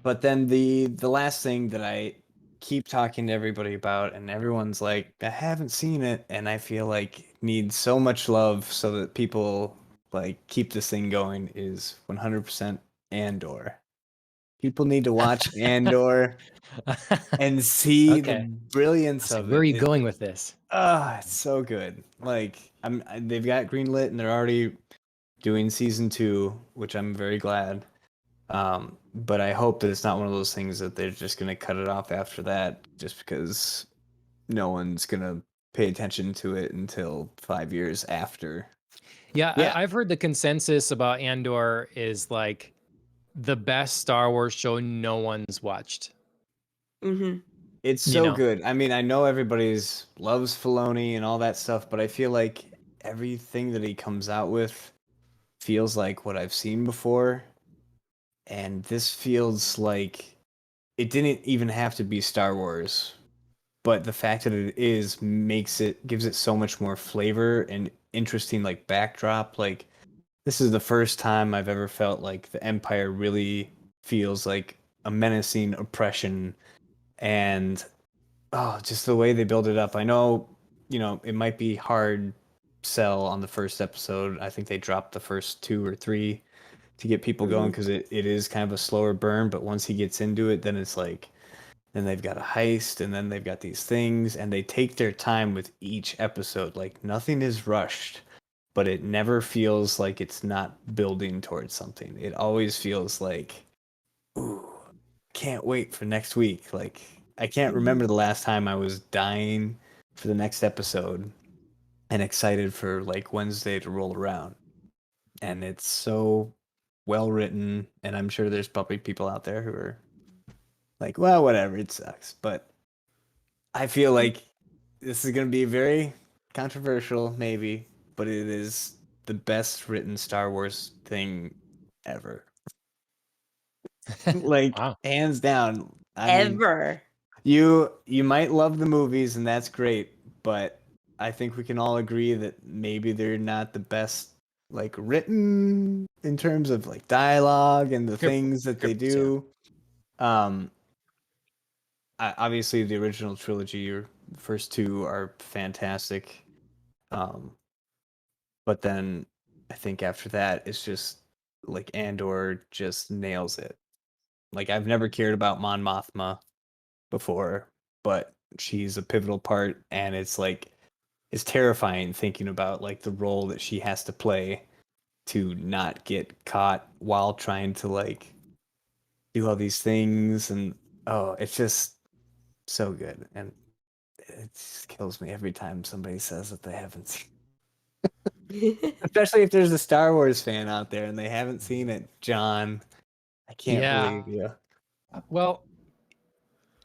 But then the last thing that I keep talking to everybody about, and everyone's like, I haven't seen it, and I feel like it needs so much love so that people like keep this thing going, is 100% Andor. People need to watch Andor and see the Okay. brilliance of Where are it. you going with this? It's so good. Like they've got greenlit and they're already doing season 2, which I'm very glad. But I hope that it's not one of those things that they're just gonna cut it off after that, just because no one's gonna pay attention to it until 5 years after. Yeah, Yeah. I've heard the consensus about Andor is like the best Star Wars show no one's watched. Mm-hmm. It's You so know. good. I mean, I know everybody's loves Filoni and all that stuff, but I feel like everything that he comes out with feels like what I've seen before. And this feels like it didn't even have to be Star Wars, but the fact that it is gives it so much more flavor and interesting like backdrop. Like this is the first time I've ever felt like the Empire really feels like a menacing oppression, and just the way they build it up. I know, it might be hard sell on the first episode. I think they dropped the first 2 or 3 to get people going because it is kind of a slower burn, but once he gets into it, then it's like, then they've got a heist, and then they've got these things, and they take their time with each episode. Like nothing is rushed, but it never feels like it's not building towards something. It always feels like, ooh, can't wait for next week. Like I can't remember the last time I was dying for the next episode and excited for like Wednesday to roll around. And it's so well written, and I'm sure there's probably people out there who are like, well, whatever, it sucks. But I feel like this is going to be very controversial, maybe, but it is the best written Star Wars thing ever. Like, Wow. hands down. I mean, Ever. you might love the movies, and that's great, but I think we can all agree that maybe they're not the best, like, written in terms of like dialogue and the things that they Scripts, yeah. do. Obviously the original trilogy, or the first 2, are fantastic. But then I think after that it's just like Andor just nails it. Like I've never cared about Mon Mothma before, but she's a pivotal part, and it's like it's terrifying thinking about like the role that she has to play to not get caught while trying to like do all these things. And it's just so good, and it just kills me every time somebody says that they haven't seen especially if there's a Star Wars fan out there and they haven't seen it. John, I can't believe you. Well,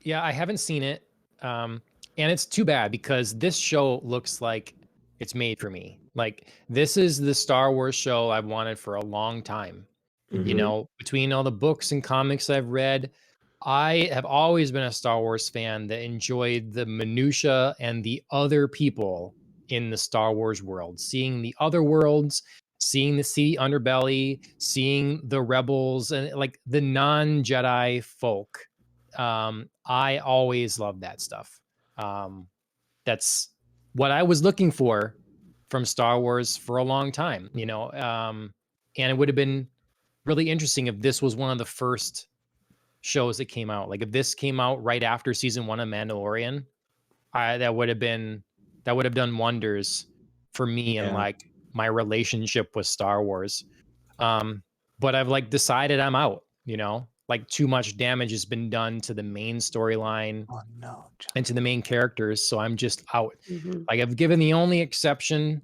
yeah, I haven't seen it. And it's too bad because this show looks like it's made for me. Like this is the Star Wars show I've wanted for a long time. You know, between all the books and comics I've read, I have always been a Star Wars fan that enjoyed the minutia and the other people in the Star Wars world, seeing the other worlds, seeing the sea underbelly, seeing the rebels and like the non-Jedi folk. I always loved that stuff. That's what I was looking for from Star Wars for a long time, you know. And it would have been really interesting if this was one of the first shows that came out. Like if this came out right after season 1 of Mandalorian, that would have done wonders for me and like my relationship with Star Wars. But I've like decided I'm out, you know, like too much damage has been done to the main storyline and to the main characters. So I'm just out. Like I've given the only exception,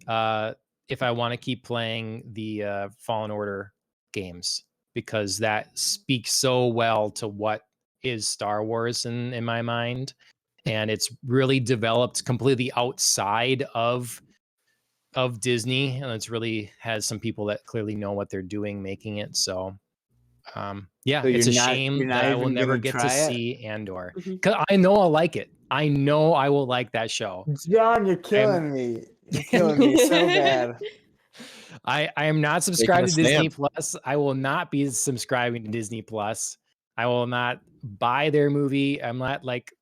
if I want to keep playing the Fallen Order games, because that speaks so well to what is Star Wars in my mind. And it's really developed completely outside of Disney, and it's really has some people that clearly know what they're doing making it. So yeah, So it's a you're shame not that I will even never gonna get to try it? see Andor, because I know I'll like it. I know I will like that show. John, you're killing me. You're killing me so bad. I am not Taking subscribed a to Disney stand. Plus. I will not be subscribing to Disney Plus. I will not buy their movie. I'm not like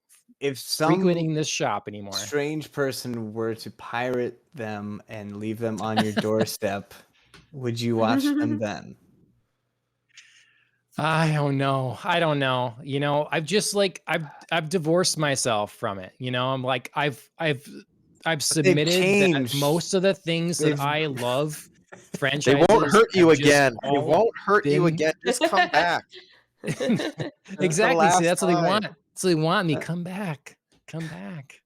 If some frequenting this shop anymore. strange person were to pirate them and leave them on your doorstep, would you watch them then? I don't know. I've just like I've divorced myself from it. I'm like I've But they've submitted that changed. most of the things that They've I love, They franchises, won't hurt you have just again. They all won't hurt you been again. Just come back. the exactly. See, last that's what they time. want. That's what they want me. Come back. Come back.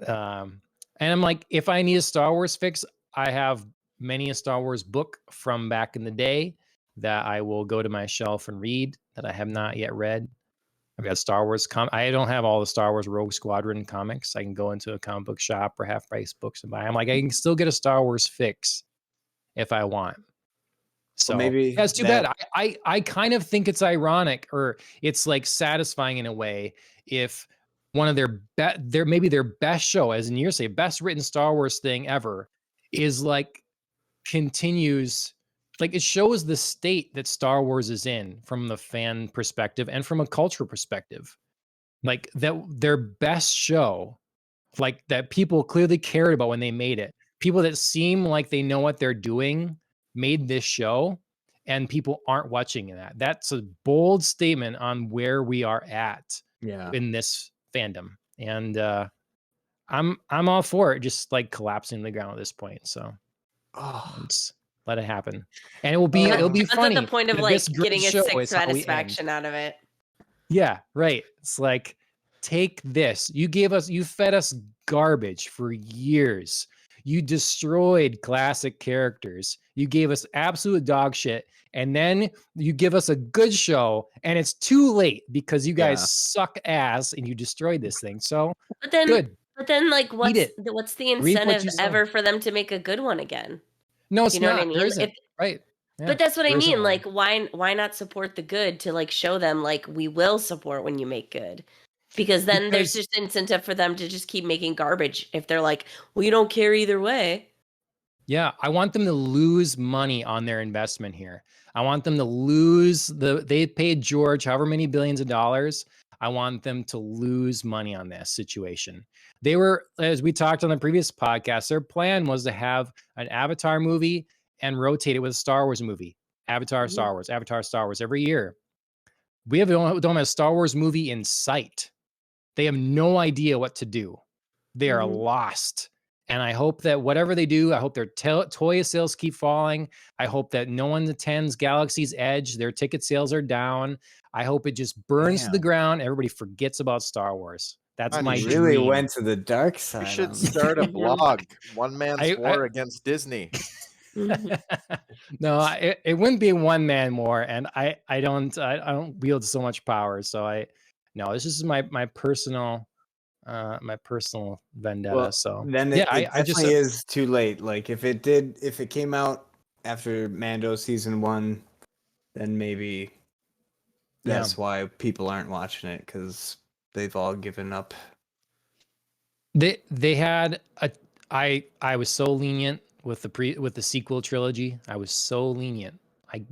And I'm like, if I need a Star Wars fix, I have many a Star Wars book from back in the day that I will go to my shelf and read that I have not yet read. I've got Star Wars I don't have all the Star Wars Rogue Squadron comics. I can go into a comic book shop or half price books and buy. I'm like, I can still get a Star Wars fix if I want. So maybe that's too bad. I kind of think it's ironic, or it's like satisfying in a way, if one of their best show, as in you say, best written Star Wars thing ever, is like continues, like it shows the state that Star Wars is in from the fan perspective and from a cultural perspective. Like that their best show, like that people clearly cared about when they made it. People that seem like they know what they're doing made this show, and people aren't watching that. That's a bold statement on where we are at in this fandom. And I'm all for it just like collapsing to the ground at this point. So let's let it happen. And it'll be That's funny. at the point of that like this great getting a show sick is how we end. satisfaction out of it. Yeah, right. It's like, take this. You fed us garbage for years. You destroyed classic characters. You gave us absolute dog shit. And then you give us a good show, and it's too late because you guys suck ass and you destroyed this thing. So But then, good. like, what's it. the what incentive you sow. ever for them to make a good one again? No, it's You know not. what I mean? There isn't. Right. Yeah, but that's what I there isn't mean. one. Like, why not support the good to like show them like we will support when you make good? Because then there's just incentive for them to just keep making garbage if they're like, well, you don't care either way. Yeah, I want them to lose money on their investment here. I want them to lose they paid George however many billions of dollars. I want them to lose money on this situation. They were, as we talked on the previous podcast, their plan was to have an Avatar movie and rotate it with a Star Wars movie. Avatar, Star Wars, Avatar, Star Wars every year. We don't have a Star Wars movie in sight. They have no idea what to do. They are lost. And I hope that whatever they do, I hope their toy sales keep falling. I hope that no one attends Galaxy's Edge. Their ticket sales are down. I hope it just burns to the ground. Everybody forgets about Star Wars. That's my dream. Really went to the dark side. You should start a blog. One man's war against Disney. No, it wouldn't be one man war, and I don't wield so much power. So this is my personal vendetta. Well, so then it definitely is too late. Like if it came out after Mando season 1, then maybe that's why people aren't watching it, because they've all given up. They had I was so lenient with the sequel trilogy. I was so lenient.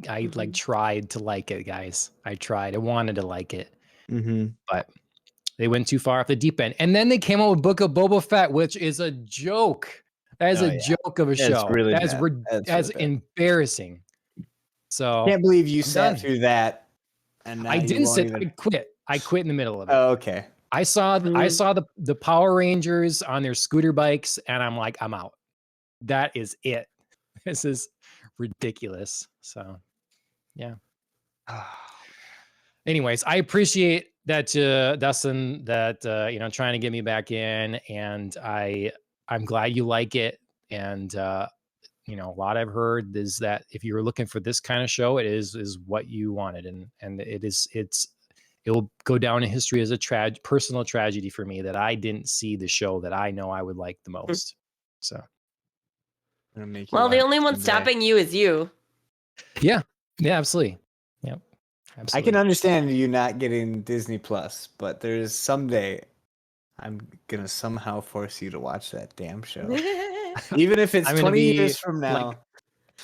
I like tried to like it, guys. I wanted to like it, but they went too far off the deep end. And then they came out with Book of Boba Fett, which is a joke. That is a joke of a show. Really that's embarrassing. So I can't believe you sat through that. And I didn't sit. I quit. I quit in the middle of it. Oh, okay. I saw the Power Rangers on their scooter bikes, and I'm like, I'm out. That is it. This is ridiculous. So, yeah. Anyways, I appreciate that, Dustin, that trying to get me back in, and I'm glad you like it. And a lot I've heard is that if you were looking for this kind of show, it is what you wanted, and it'll go down in history as a personal tragedy for me that I didn't see the show that I know I would like the most. So, well, the only one stopping you is you. Yeah, absolutely. Yep. Absolutely. I can understand you not getting Disney Plus, but there's someday I'm gonna somehow force you to watch that damn show, even if it's 20 years from now. Like,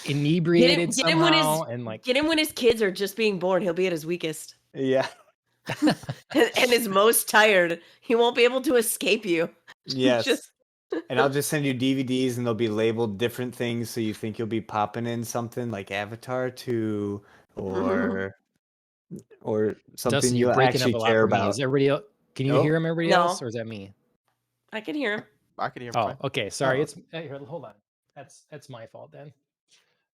inebriated get him somehow, get him when his kids are just being born. He'll be at his weakest. Yeah. and is most tired. He won't be able to escape you. Yes. Just And I'll just send you DVDs and they'll be labeled different things so you think you'll be popping in something like Avatar 2 or something Dustin, you you're breaking up actually a lot care for me. about. Is everybody else? Can you Oh, hear him, everybody No. else, or is that me? I can hear him. I can hear him Oh, fine. okay. Sorry. Oh. It's here, hold on. That's my fault then.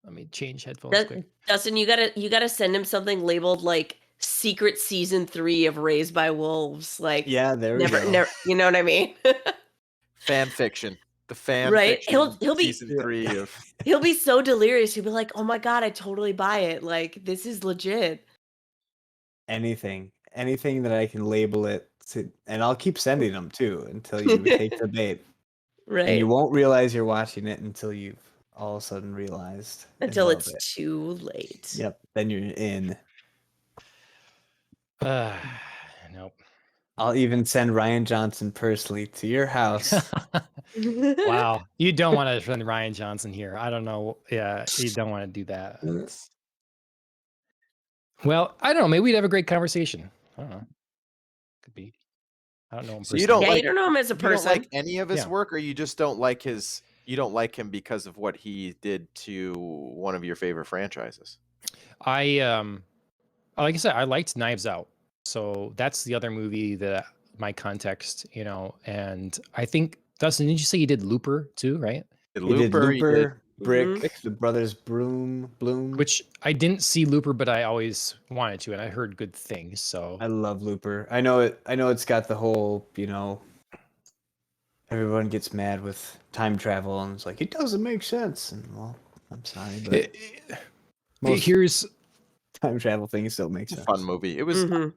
Let me change headphones quick. Dustin, you gotta send him something labeled like Secret Season 3 of Raised by Wolves. Like yeah, there we go. never, you know what I mean? Fan fiction. The fan Right? fiction He'll be season 3 of he'll be so delirious. He'll be like, "Oh my god, I totally buy it. Like this is legit." Anything that I can label it to, and I'll keep sending them too until you take the bait. Right. And you won't realize you're watching it until you've all of a sudden realized. and Until love it's it. too late. Yep. Then you're in. Nope. I'll even send Ryan Johnson personally to your house. Wow. You don't want to send Ryan Johnson here. I don't know. Yeah, you don't want to do that. Well, I don't know. Maybe we'd have a great conversation. I don't know. Could be. I don't know him So you personally. don't Yeah, like you don't know him as a you don't person. like any of his Yeah. work, or you just don't like you don't like him because of what he did to one of your favorite franchises? like I said, I liked Knives Out. So that's the other movie that my context, and I think Dustin, didn't you say you did Looper too, right? He He did Looper, Brick, Mhm. the Brothers Bloom. Which I didn't see Looper, but I always wanted to, and I heard good things. So I love Looper. I know it's got the whole, everyone gets mad with time travel and it's like it doesn't make sense. And well, I'm sorry, but most here's time travel things still make It's a sense. fun movie. It was. Mhm.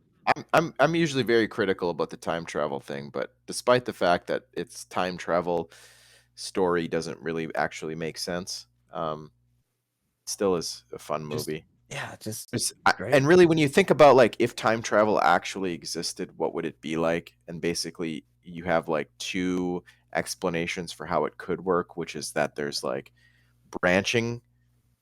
I'm usually very critical about the time travel thing, but despite the fact that its time travel story doesn't really actually make sense, still is a fun movie. Great. And really, when you think about like if time travel actually existed, what would it be like? And basically, you have like two explanations for how it could work, which is that there's like branching.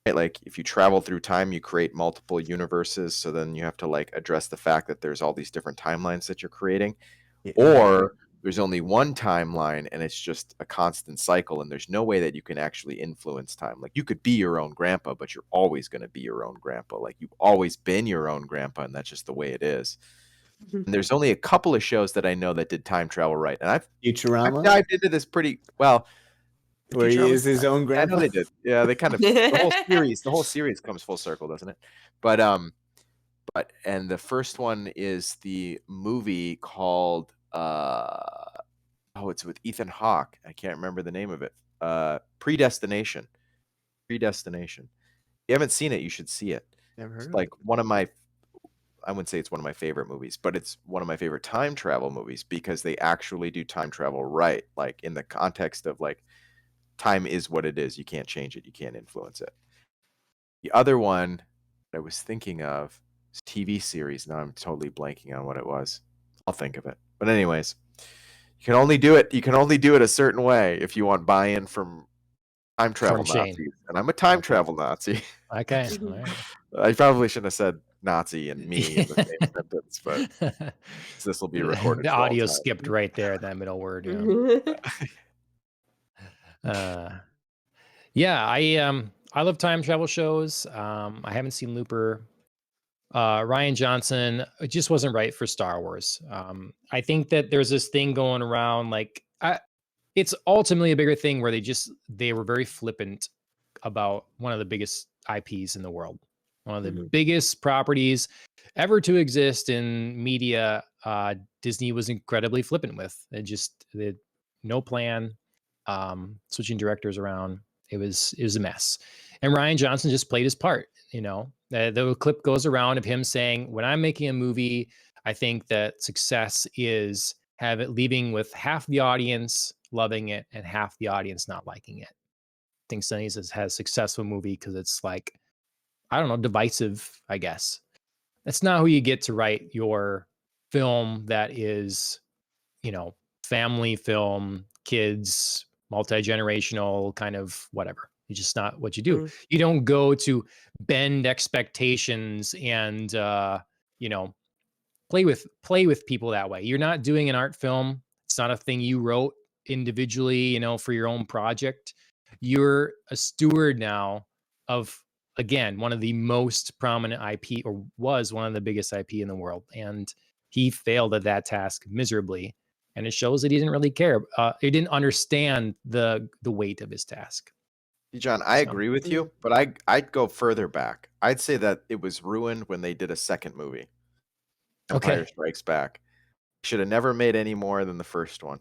Right? Like if you travel through time, you create multiple universes. So then you have to like address the fact that there's all these different timelines that you're creating, Yeah. or there's only one timeline and it's just a constant cycle, and there's no way that you can actually influence time. Like you could be your own grandpa, but you're always going to be your own grandpa. Like you've always been your own grandpa, and that's just the way it is. And there's only a couple of shows that I know that did time travel right, and I've Futurama, dived into this pretty well. where he is his own I grandpa. know they did. Yeah, they kind of the whole series comes full circle, doesn't it? But and the first one is the movie called it's with Ethan Hawke. I can't remember the name of it. Predestination. Predestination. If you haven't seen it, you should see it. Never heard It's of like it. one of my I wouldn't say it's one of my favorite movies, but it's one of my favorite time travel movies because they actually do time travel right, like in the context of like time is what it is. You can't change it. You can't influence it. The other one that I was thinking of is a TV series. Now I'm totally blanking on what it was. I'll think of it. But anyways, you can only do it. You can only do it a certain way if you want buy-in from time travel Shane. Nazis. And I'm a time travel Nazi. Okay. All right. I probably shouldn't have said Nazi and me in the same sentence, but this will be recorded. The for all audio time. skipped right there, that middle word. Yeah, I love time travel shows. I haven't seen Looper. Ryan Johnson, it just wasn't right for Star Wars. I think that there's this thing going around, like it's ultimately a bigger thing where they were very flippant about one of the biggest IPs in the world, one of the biggest properties ever to exist in media. Disney was incredibly flippant with. They had no plan, switching directors around. It was a mess, and Ryan Johnson just played his part. The clip goes around of him saying, "When I'm making a movie, I think that success is leaving with half the audience loving it and half the audience not liking it." I think Sonny's has a successful movie because it's like, I don't know, divisive, I guess. That's not who you get to write your film that is, family film, kids, multi-generational, kind of whatever. It's just not what you do. You don't go to bend expectations and, play with people that way. You're not doing an art film. It's not a thing you wrote individually, for your own project. You're a steward now of, again, one of the most prominent IP, or was one of the biggest IP in the world. And he failed at that task miserably. And it shows that he didn't really care. He didn't understand the weight of his task. John, I So- agree with you, but I'd go further back. I'd say that it was ruined when they did a second movie, Empire Okay. Strikes Back. Should have never made any more than the first one.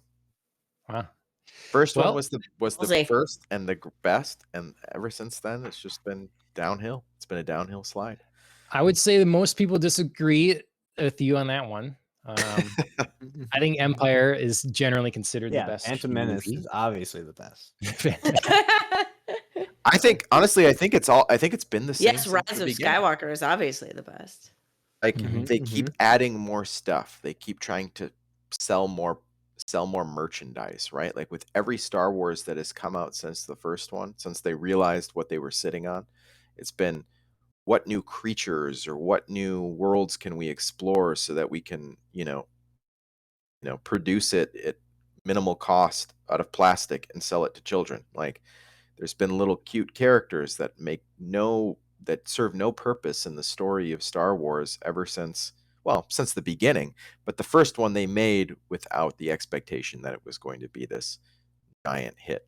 Wow. First one Well, was the We'll see. first and the best, and ever since then, it's just been downhill. It's been a downhill slide. I would say that most people disagree with you on that one. I think Empire is generally considered the best Phantom Menace movie. is obviously the best. I think honestly, I think it's been the same. Yes, since Rise the of beginning. Skywalker is obviously the best. Like Mhm, they keep adding more stuff. They keep trying to sell more merchandise, right? Like with every Star Wars that has come out since the first one, since they realized what they were sitting on, it's been what new creatures or what new worlds can we explore so that we can, produce it at minimal cost out of plastic and sell it to children. Like there's been little cute characters that serve no purpose in the story of Star Wars ever since the beginning. But the first one they made without the expectation that it was going to be this giant hit.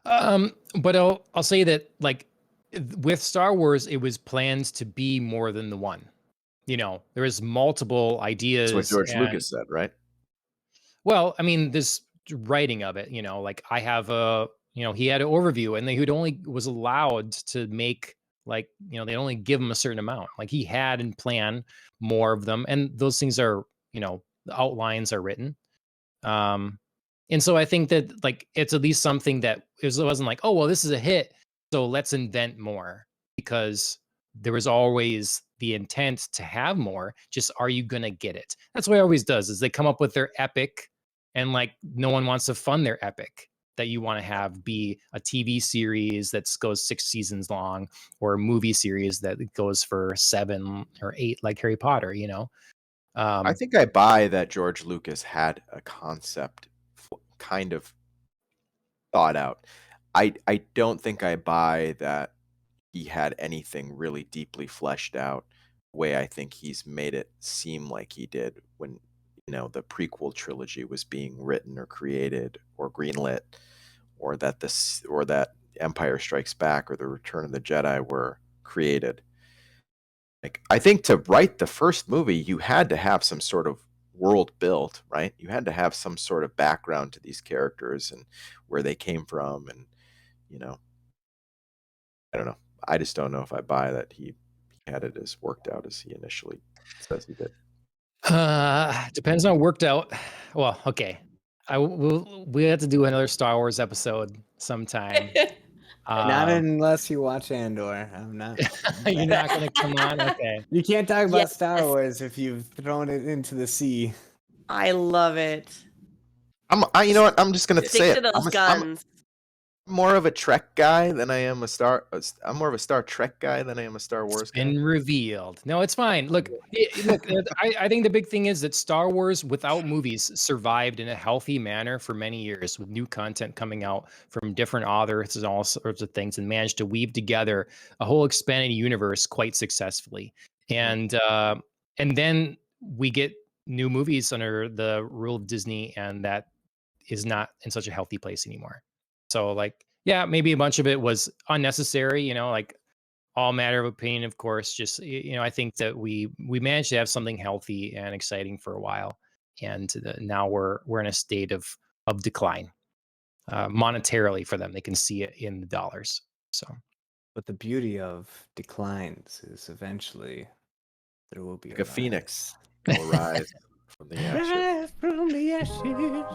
But I'll say that, like, with Star Wars, it was planned to be more than the one. There was multiple ideas. That's what George Lucas said, right? Well, I mean, this writing of it, like I have he had an overview, and he only was allowed to make, like, they only give him a certain amount. Like he had and plan more of them, and those things are, the outlines are written. And so I think that, like, it's at least something that it wasn't like, oh, well, this is a hit, so let's invent more, because there was always the intent to have more. Just, are you going to get it? That's what it always does, is they come up with their epic, and like no one wants to fund their epic that you want to have be a TV series that goes 6 seasons long, or a movie series that goes for 7 or 8, like Harry Potter, I think I buy that George Lucas had a concept kind of thought out. I don't think I buy that he had anything really deeply fleshed out the way I think he's made it seem like he did when the prequel trilogy was being written or created or greenlit, or that Empire Strikes Back or the Return of the Jedi were created. Like, I think to write the first movie, you had to have some sort of world built, right? You had to have some sort of background to these characters and where they came from, and I don't know. I just don't know if I buy that he had it as worked out as he initially says he did. Depends on worked out. Well, okay. We have to do another Star Wars episode sometime. Not unless you watch Andor. I'm not. You're not going to come on? Okay. You can't talk about Yes. Star Wars if you've thrown it into the sea. I love it. You know what? I'm just gonna say Stick to it. those I'm guns. more of a Trek guy than I am I'm more of a Star Trek guy than I am a Star Wars guy. Been revealed. No, it's fine. Look, I think the big thing is that Star Wars without movies survived in a healthy manner for many years, with new content coming out from different authors and all sorts of things, and managed to weave together a whole expanded universe quite successfully. And then we get new movies under the rule of Disney, and that is not in such a healthy place anymore. So, like, yeah, maybe a bunch of it was unnecessary, like all matter of opinion, of course. Just, I think that we managed to have something healthy and exciting for a while, and now we're in a state of decline, monetarily for them. They can see it in the dollars. So, But the beauty of declines is eventually there will be Like a phoenix will rise from the ashes. Rise from the ashes.